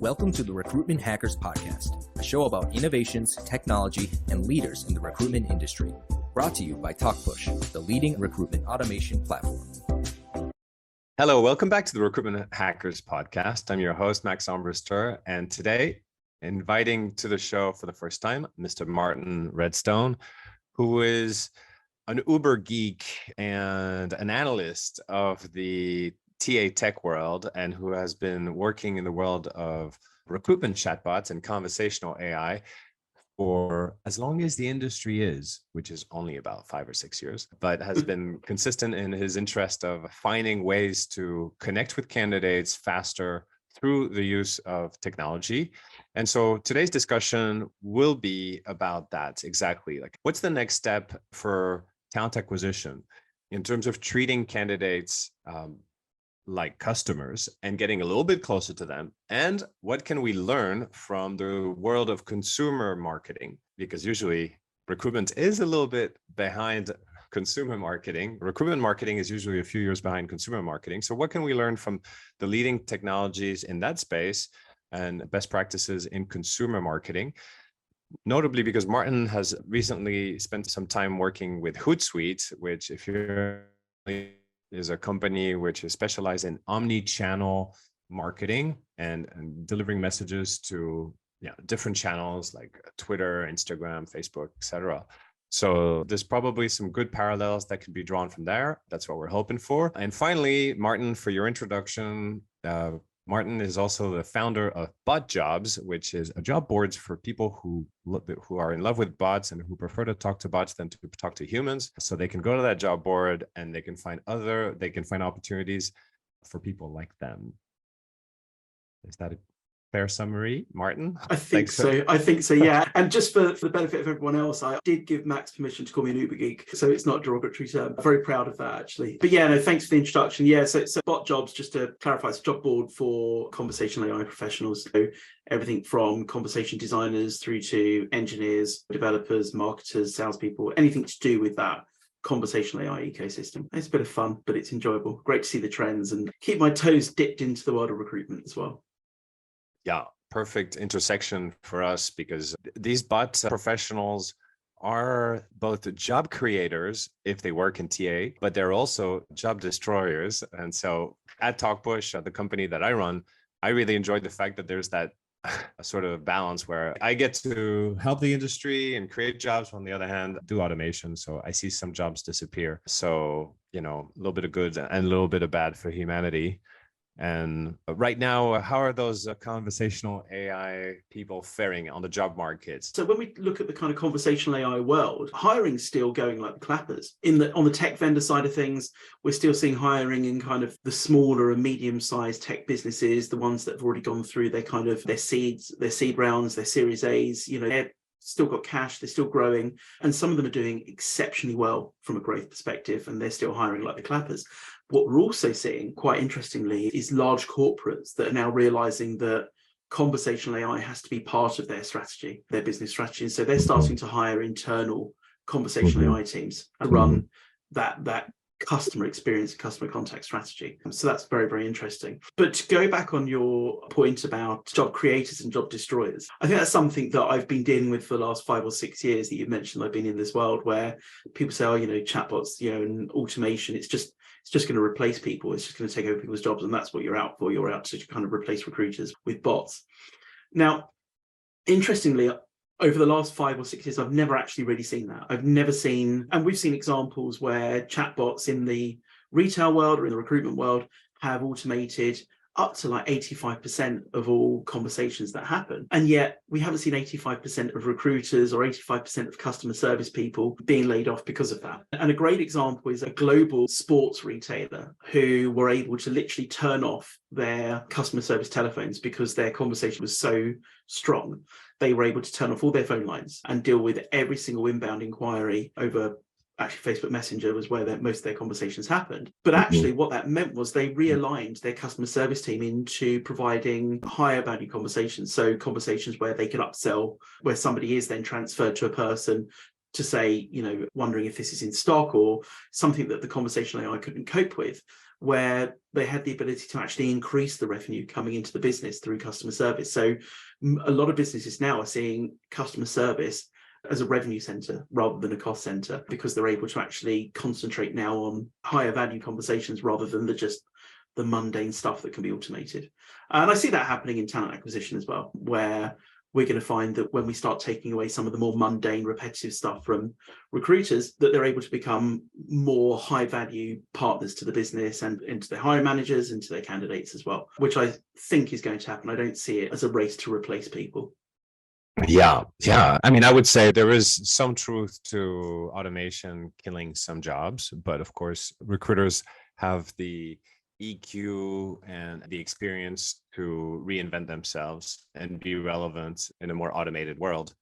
Welcome to the Recruitment Hackers Podcast, a show about innovations, technology, and leaders in the recruitment industry. Brought to you by TalkPush, the leading recruitment automation platform. Hello, welcome back to the Recruitment Hackers Podcast. I'm your host, Max Armbruster, and today, inviting to the show for the first time, Mr. Martyn Redstone, who is an Uber geek and an analyst of the TA tech world, and who has been working in the world of recruitment chatbots and conversational AI for as long as the industry is, which is only about 5 or 6 years, but has been consistent in his interest of finding ways to connect with candidates faster through the use of technology. And so today's discussion will be about that exactly. Like, what's the next step for talent acquisition in terms of treating candidates like customers and getting a little bit closer to them? And what can we learn from the world of consumer marketing? Because usually recruitment is a little bit behind consumer marketing. Recruitment marketing is usually a few years behind consumer marketing. So what can we learn from the leading technologies in that space and best practices in consumer marketing? Notably because Martyn has recently spent some time working with Hootsuite, which, if you're is a company which is specialized in omni-channel marketing and delivering messages to different channels like Twitter, Instagram, Facebook, etc. So there's probably some good parallels that can be drawn from there. That's what we're hoping for. And finally, Martyn, for your introduction, Martyn is also the founder of Bot Jobs, which is a job boards for people who are in love with bots and who prefer to talk to bots than to talk to humans. So they can go to that job board and they can find opportunities for people like them. Is that a fair summary, Martyn? I think so, yeah. And just for the benefit of everyone else, I did give Max permission to call me an Uber geek, so it's not a derogatory term. I'm very proud of that, actually. But yeah, no, thanks for the introduction. Yeah, so Bot Jobs, just to clarify, it's a job board for conversational AI professionals. So everything from conversation designers through to engineers, developers, marketers, salespeople, anything to do with that conversational AI ecosystem. It's a bit of fun, but it's enjoyable. Great to see the trends and keep my toes dipped into the world of recruitment as well. Yeah, perfect intersection for us, because these bot professionals are both job creators if they work in TA, but they're also job destroyers. And so at TalkPush, the company that I run, I really enjoyed the fact that there's that sort of balance where I get to help the industry and create jobs, on the other hand, do automation. So I see some jobs disappear. So, a little bit of good and a little bit of bad for humanity. And right now, how are those conversational AI people faring on the job market? So when we look at the kind of conversational AI world, hiring's still going like the clappers. On the tech vendor side of things, we're still seeing hiring in kind of the smaller and medium-sized tech businesses, the ones that have already gone through their seed rounds, their Series A's. They're still got cash, they're still growing, and some of them are doing exceptionally well from a growth perspective, and they're still hiring like the clappers. What we're also seeing, quite interestingly, is large corporates that are now realizing that conversational AI has to be part of their strategy, their business strategy. And so they're starting to hire internal conversational AI teams to run that customer experience, customer contact strategy. So that's very, very interesting. But to go back on your point about job creators and job destroyers, I think that's something that I've been dealing with for the last 5 or 6 years that you've mentioned. I've been in this world where people say, chatbots, and automation, it's just going to replace people. It's just going to take over people's jobs. And that's what you're out for. You're out to kind of replace recruiters with bots. Now, interestingly, over the last 5 or 6 years, I've never actually really seen that. And we've seen examples where chatbots in the retail world or in the recruitment world have automated up to like 85% of all conversations that happen. And yet we haven't seen 85% of recruiters or 85% of customer service people being laid off because of that. And a great example is a global sports retailer who were able to literally turn off their customer service telephones because their conversation was so strong. They were able to turn off all their phone lines and deal with every single inbound inquiry over. Actually, Facebook Messenger was where most of their conversations happened. But actually what that meant was they realigned their customer service team into providing higher value conversations. So conversations where they could upsell, where somebody is then transferred to a person to say, wondering if this is in stock or something that the conversational AI couldn't cope with, where they had the ability to actually increase the revenue coming into the business through customer service. So a lot of businesses now are seeing customer service as a revenue center rather than a cost center, because they're able to actually concentrate now on higher value conversations rather than just the mundane stuff that can be automated. And I see that happening in talent acquisition as well, where we're going to find that when we start taking away some of the more mundane, repetitive stuff from recruiters, that they're able to become more high value partners to the business and into their hiring managers and to their candidates as well, which I think is going to happen. I don't see it as a race to replace people. Yeah. I mean, I would say there is some truth to automation killing some jobs, but of course, recruiters have the EQ and the experience to reinvent themselves and be relevant in a more automated world,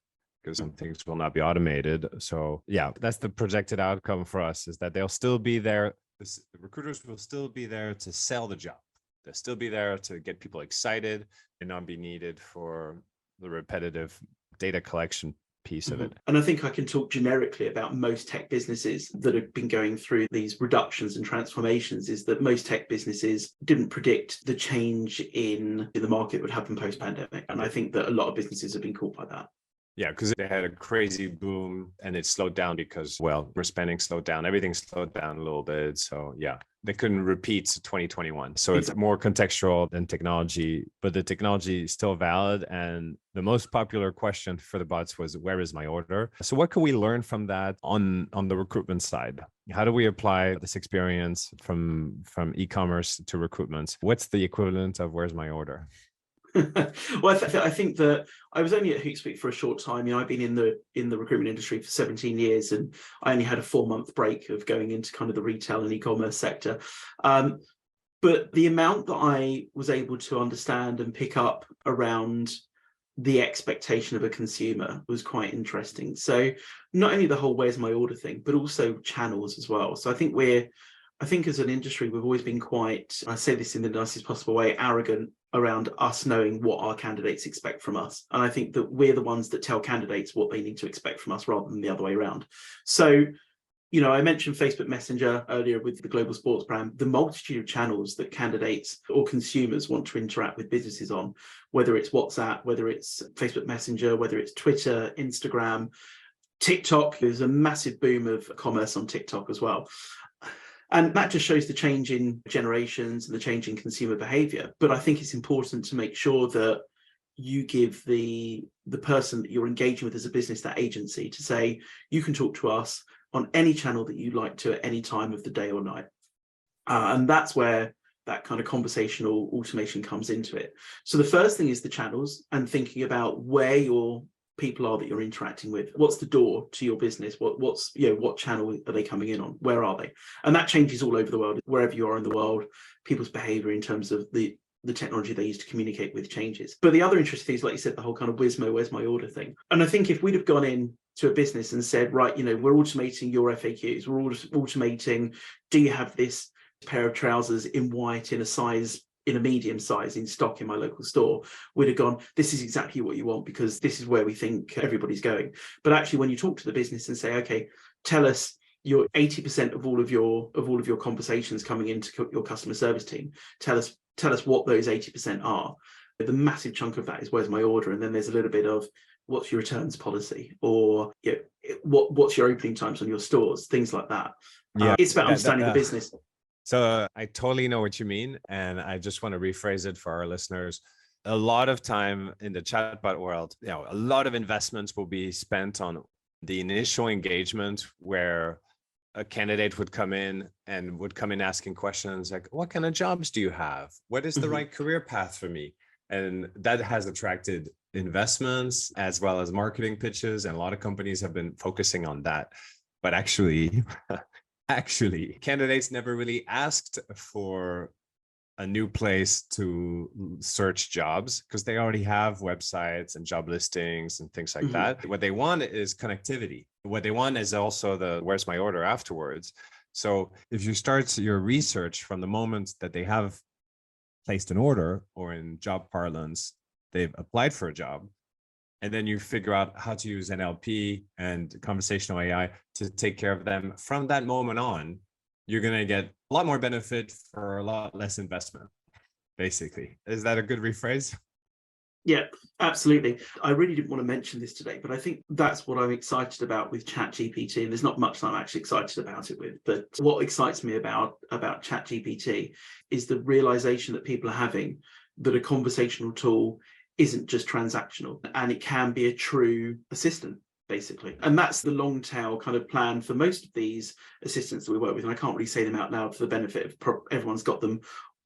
because some things will not be automated. So yeah, that's the projected outcome for us, is that they'll still be there. The recruiters will still be there to sell the job. They'll still be there to get people excited and not be needed for the repetitive data collection piece of it. And I think I can talk generically about most tech businesses that have been going through these reductions and transformations, is that most tech businesses didn't predict the change in the market would happen post-pandemic. And I think that a lot of businesses have been caught by that. Yeah, because they had a crazy boom and it slowed down because, well, we're spending slowed down. Everything slowed down a little bit. So yeah, they couldn't repeat 2021. So it's more contextual than technology, but the technology is still valid. And the most popular question for the bots was, where is my order? So what can we learn from that on the recruitment side? How do we apply this experience from e-commerce to recruitment? What's the equivalent of where's my order? Well, I think that I was only at Hootsuite for a short time. I've been in the recruitment industry for 17 years, and I only had a 4-month break of going into kind of the retail and e-commerce sector. But the amount that I was able to understand and pick up around the expectation of a consumer was quite interesting. So not only the whole where's my order thing, but also channels as well. So I think as an industry, we've always been quite, I say this in the nicest possible way, arrogant around us knowing what our candidates expect from us. And I think that we're the ones that tell candidates what they need to expect from us rather than the other way around. So, I mentioned Facebook Messenger earlier with the global sports brand, the multitude of channels that candidates or consumers want to interact with businesses on, whether it's WhatsApp, whether it's Facebook Messenger, whether it's Twitter, Instagram, TikTok. There's a massive boom of commerce on TikTok as well. And that just shows the change in generations and the change in consumer behavior. But I think it's important to make sure that you give the person that you're engaging with as a business that agency to say, you can talk to us on any channel that you like to at any time of the day or night. And that's where that kind of conversational automation comes into it. So the first thing is the channels and thinking about where your people are that you're interacting with. What's the door to your business? What channel are they coming in on? Where are they? And that changes all over the world. Wherever you are in the world, people's behavior in terms of the technology they use to communicate with changes. But the other interesting thing is, like you said, the whole kind of where's my order thing. And I think if we'd have gone in to a business and said, right, we're automating your FAQs, we're automating, do you have this pair of trousers in white in a medium size in stock in my local store, we'd have gone, this is exactly what you want because this is where we think everybody's going. But actually, when you talk to the business and say, okay, tell us your 80% of all of your conversations coming into your customer service team, tell us what those 80% are. The massive chunk of that is where's my order, and then there's a little bit of what's your returns policy, or what's your opening times on your stores, things like that. Yeah, it's about understanding the business. So I totally know what you mean. And I just want to rephrase it for our listeners. A lot of time in the chatbot world, a lot of investments will be spent on the initial engagement where a candidate would come in asking questions like, what kind of jobs do you have? What is the right career path for me? And that has attracted investments as well as marketing pitches. And a lot of companies have been focusing on that. But actually, candidates never really asked for a new place to search jobs because they already have websites and job listings and things like that. What they want is connectivity. What they want is also the where's my order afterwards. So if you start your research from the moment that they have placed an order, or in job parlance, they've applied for a job, and then you figure out how to use NLP and conversational AI to take care of them. From that moment on, you're going to get a lot more benefit for a lot less investment, basically. Is that a good rephrase? Yeah, absolutely. I really didn't want to mention this today, but I think that's what I'm excited about with ChatGPT. And there's not much that I'm actually excited about it with. But what excites me about ChatGPT is the realization that people are having that a conversational tool isn't just transactional, and it can be a true assistant, basically. And that's the long tail kind of plan for most of these assistants that we work with. And I can't really say them out loud for the benefit of everyone's got them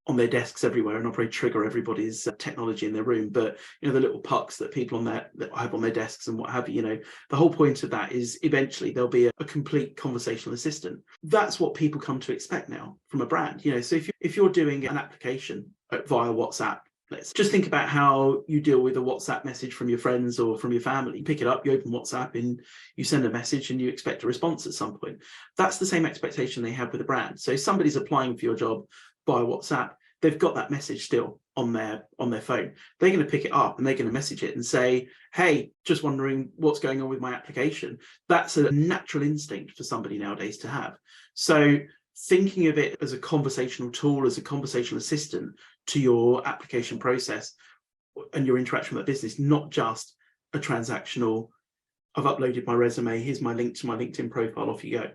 on their desks everywhere, and I'll probably trigger everybody's technology in their room. But the little pucks that people that have on their desks and what have you, the whole point of that is eventually there'll be a complete conversational assistant. That's what people come to expect now from a brand. So if you're doing an application via WhatsApp, let's just think about how you deal with a WhatsApp message from your friends or from your family. You pick it up, you open WhatsApp, and you send a message, and you expect a response at some point. That's the same expectation they have with a brand. So if somebody's applying for your job via WhatsApp, they've got that message still on their phone. They're going to pick it up and they're going to message it and say, hey, just wondering what's going on with my application. That's a natural instinct for somebody nowadays to have. So thinking of it as a conversational tool, as a conversational assistant to your application process and your interaction with the business, not just a transactional, I've uploaded my resume, here's my link to my LinkedIn profile, off you go.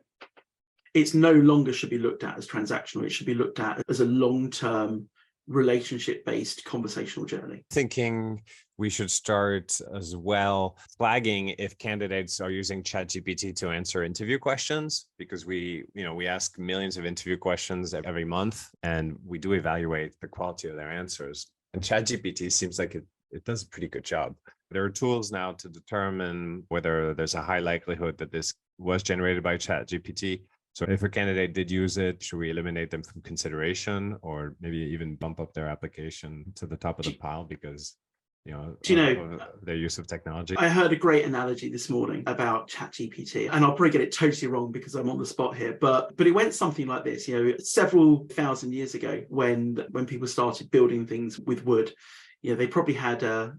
It's no longer should be looked at as transactional. It should be looked at as a long-term, relationship-based conversational journey. Thinking we should start as well flagging if candidates are using ChatGPT to answer interview questions, because we ask millions of interview questions every month, and we do evaluate the quality of their answers. And ChatGPT seems like it does a pretty good job. There are tools now to determine whether there's a high likelihood that this was generated by ChatGPT. So if a candidate did use it, should we eliminate them from consideration, or maybe even bump up their application to the top of the pile because their use of technology? I heard a great analogy this morning about ChatGPT, and I'll probably get it totally wrong because I'm on the spot here, but it went something like this. Several thousand years ago, when people started building things with wood, they probably had a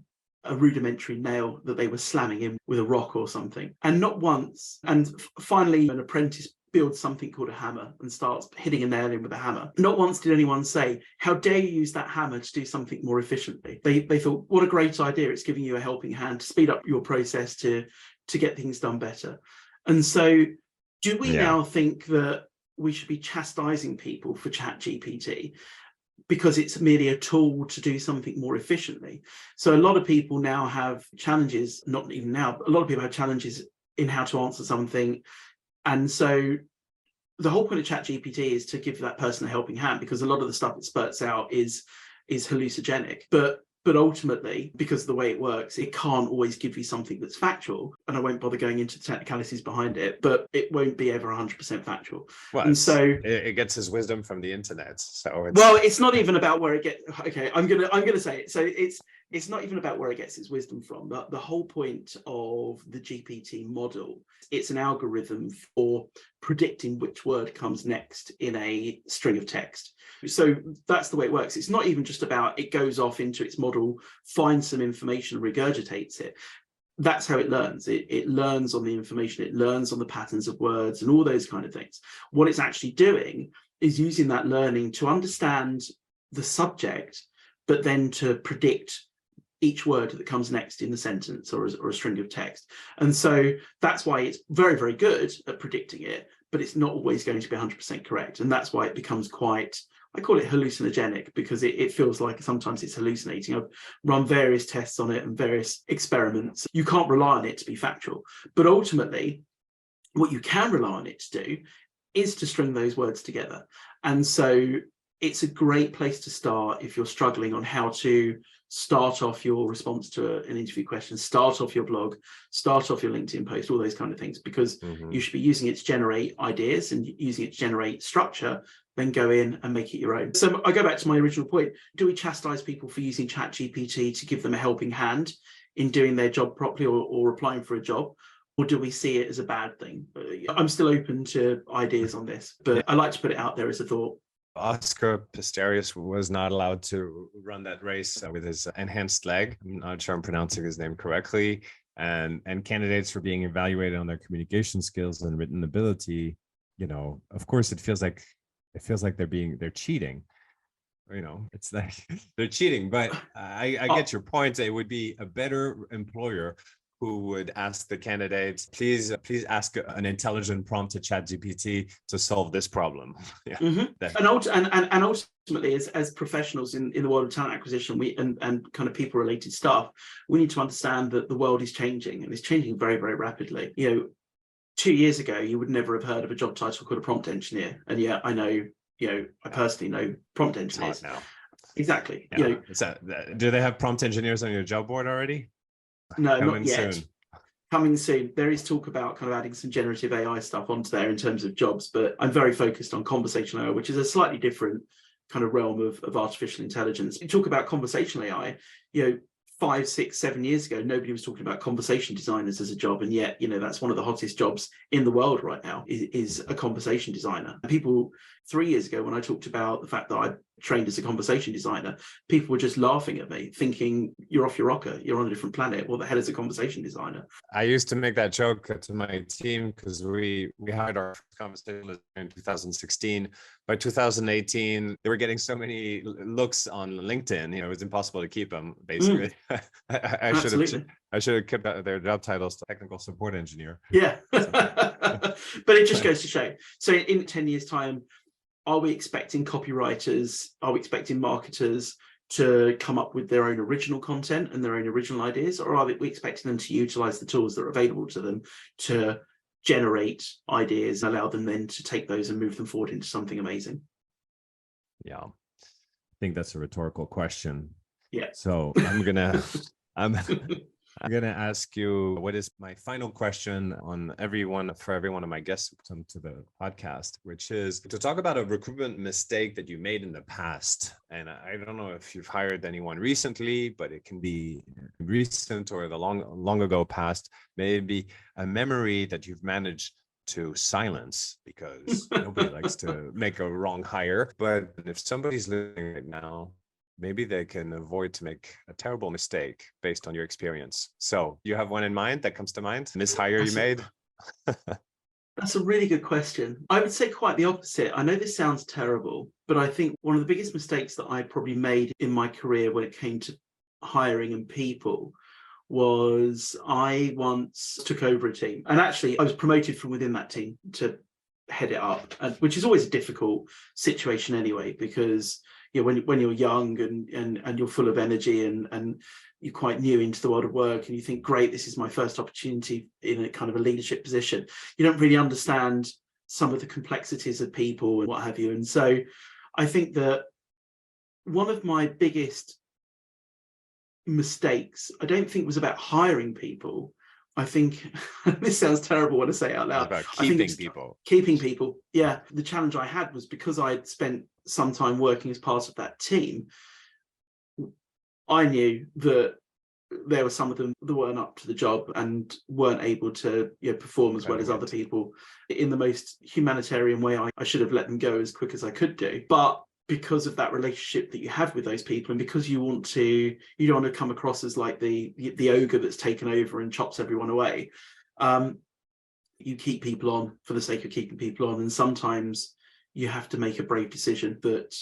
rudimentary nail that they were slamming in with a rock or something, and not once. And finally, an apprentice builds something called a hammer and starts hitting a nail in with a hammer. Not once did anyone say, how dare you use that hammer to do something more efficiently? They thought, what a great idea. It's giving you a helping hand to speed up your process to get things done better. And so do we now think that we should be chastising people for ChatGPT because it's merely a tool to do something more efficiently? So a lot of people now have challenges, not even now, but a lot of people have challenges in how to answer something. And so the whole point of ChatGPT is to give that person a helping hand, because a lot of the stuff it spurts out is hallucinogenic. But ultimately, because of the way it works, it can't always give you something that's factual. And I won't bother going into the technicalities behind it, but it won't be ever 100% factual. Well, and so it gets its wisdom from the internet. So it's not even about where it gets. Okay, I'm gonna say it. So it's not even about where it gets its wisdom from. The whole point of the GPT model, it's an algorithm for predicting which word comes next in a string of text. So that's the way it works. It's not even just about it goes off into its model, finds some information, regurgitates it. That's how it learns. It learns on the information, it learns on the patterns of words and all those kind of things. What it's actually doing is using that learning to understand the subject, but then to predict each word that comes next in the sentence or a string of text. And so that's why it's very, very good at predicting it, but it's not always going to be 100% correct. And that's why it becomes quite, I call it hallucinogenic, because it feels like sometimes it's hallucinating. I've run various tests on it and various experiments. You can't rely on it to be factual, but ultimately what you can rely on it to do is to string those words together. And so it's a great place to start if you're struggling on how to start off your response to an interview question, start off your blog, start off your LinkedIn post, all those kind of things, because you should be using it to generate ideas and using it to generate structure, then go in and make it your own. So I go back to my original point. Do we chastise people for using ChatGPT to give them a helping hand in doing their job properly or applying for a job? Or do we see it as a bad thing? I'm still open to ideas on this, but I like to put it out there as a thought. Oscar Pistorius was not allowed to run that race with his enhanced leg. I'm not sure I'm pronouncing his name correctly. And candidates for being evaluated on their communication skills and written ability, of course, it feels like they're cheating. It's like they're cheating. But I get your point. It would be a better employer who would ask the candidates, please ask an intelligent prompt to ChatGPT to solve this problem. Yeah. Mm-hmm. And ultimately, as professionals in the world of talent acquisition, and kind of people related stuff, we need to understand that the world is changing, and it's changing very, very rapidly. 2 years ago, you would never have heard of a job title called a prompt engineer, and yet I know, I personally know prompt engineers now. Exactly. Yeah. Do they have prompt engineers on your job board already? No, not yet. Soon. Coming soon. There is talk about kind of adding some generative AI stuff onto there in terms of jobs, but I'm very focused on conversational AI, which is a slightly different kind of realm of artificial intelligence. You talk about conversational AI, 5, 6, 7 years ago, nobody was talking about conversation designers as a job. And yet, that's one of the hottest jobs in the world right now is a conversation designer. People 3 years ago, when I talked about the fact that I trained as a conversation designer, people were just laughing at me, thinking, you're off your rocker, you're on a different planet. What the hell is a conversation designer? I used to make that joke to my team because we hired our conversation in 2016. By 2018, they were getting so many looks on LinkedIn, it was impossible to keep them, basically. I should have kept their job titles to technical support engineer. Yeah. But it just goes to show. So in 10 years' time, are we expecting copywriters, are we expecting marketers to come up with their own original content and their own original ideas, or are we expecting them to utilize the tools that are available to them to generate ideas and allow them then to take those and move them forward into something amazing? Yeah, I think that's a rhetorical question. Yeah. So I'm going to ask you, what is my final question for every one of my guests who come to the podcast, which is to talk about a recruitment mistake that you made in the past. And I don't know if you've hired anyone recently, but it can be recent or the long ago past, maybe a memory that you've managed to silence because nobody likes to make a wrong hire. But if somebody's listening right now, maybe they can avoid to make a terrible mistake based on your experience. So you have one in mind that comes to mind? Mishire you made? That's a really good question. I would say quite the opposite. I know this sounds terrible, but I think one of the biggest mistakes that I probably made in my career when it came to hiring and people was I once took over a team. And actually, I was promoted from within that team to head it up, which is always a difficult situation anyway, because when you're young and you're full of energy and you're quite new into the world of work and you think, great, this is my first opportunity in a kind of a leadership position, you don't really understand some of the complexities of people and what have you. And so I think that one of my biggest mistakes, I don't think was about hiring people. I think this sounds terrible when I say it out loud. About keeping people. Keeping people. Yeah. The challenge I had was because I'd spent some time working as part of that team, I knew that there were some of them that weren't up to the job and weren't able to perform as well as other people. In the most humanitarian way, I should have let them go as quick as I could do. But because of that relationship that you have with those people, and because you don't want to come across as like the ogre that's taken over and chops everyone away, you keep people on for the sake of keeping people on. And sometimes you have to make a brave decision that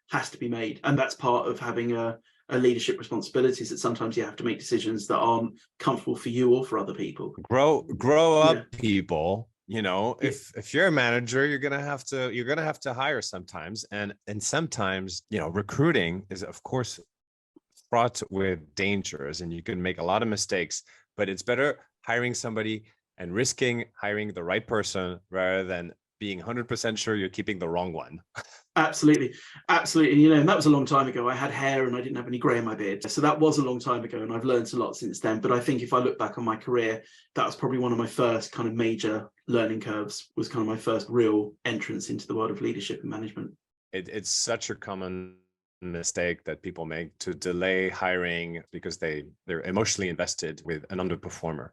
has to be made. And that's part of having a leadership responsibility, is that sometimes you have to make decisions that aren't comfortable for you or for other people. Grow up, people. If you're a manager, you're gonna have to hire sometimes, and sometimes recruiting is of course fraught with dangers, and you can make a lot of mistakes. But it's better hiring somebody and risking hiring the right person rather than being 100% sure you're keeping the wrong one. Absolutely. And that was a long time ago. I had hair and I didn't have any grey in my beard. So that was a long time ago, and I've learned a lot since then. But I think if I look back on my career, that was probably one of my first kind of major learning curves, was kind of my first real entrance into the world of leadership and management. It's such a common mistake that people make to delay hiring because they're emotionally invested with an underperformer.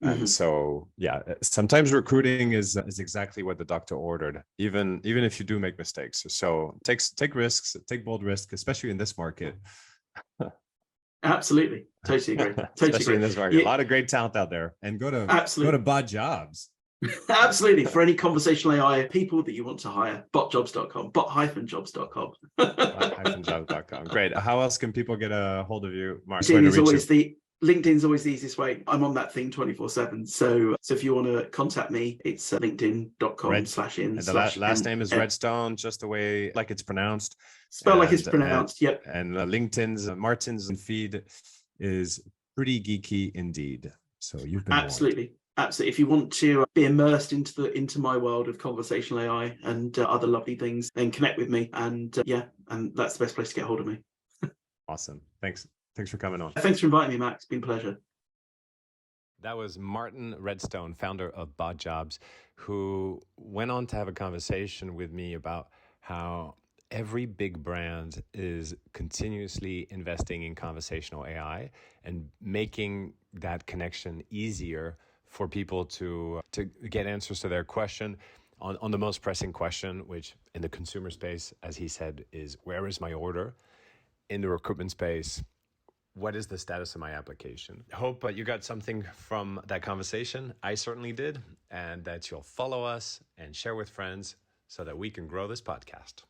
And so, yeah, sometimes recruiting is exactly what the doctor ordered, even if you do make mistakes. So take risks, take bold risks, especially in this market. Absolutely. Totally agree. Totally Especially agree. in this market. A lot of great talent out there. And go to Bot Jobs. Absolutely. For any conversational AI people that you want to hire, botjobs.com, bot-jobs.com. bot-jobs.com. Great. How else can people get a hold of you, Mark? LinkedIn's always the easiest way. I'm on that thing 24/7. So if you want to contact me, it's linkedin.com/in. And the last name is Redstone, just the way like it's pronounced. Spelled like it's pronounced. Yep. And LinkedIn's Martyn's feed is pretty geeky indeed. So you've been absolutely. If you want to be immersed into my world of conversational AI and other lovely things, then connect with me. And and that's the best place to get hold of me. Awesome. Thanks for coming on. Thanks for inviting me, Max. It's been a pleasure. That was Martyn Redstone, founder of Bot Jobs, who went on to have a conversation with me about how every big brand is continuously investing in conversational AI and making that connection easier for people to get answers to their question on the most pressing question, which in the consumer space, as he said, is where is my order? In the recruitment space, what is the status of my application? Hope you got something from that conversation. I certainly did. And that you'll follow us and share with friends so that we can grow this podcast.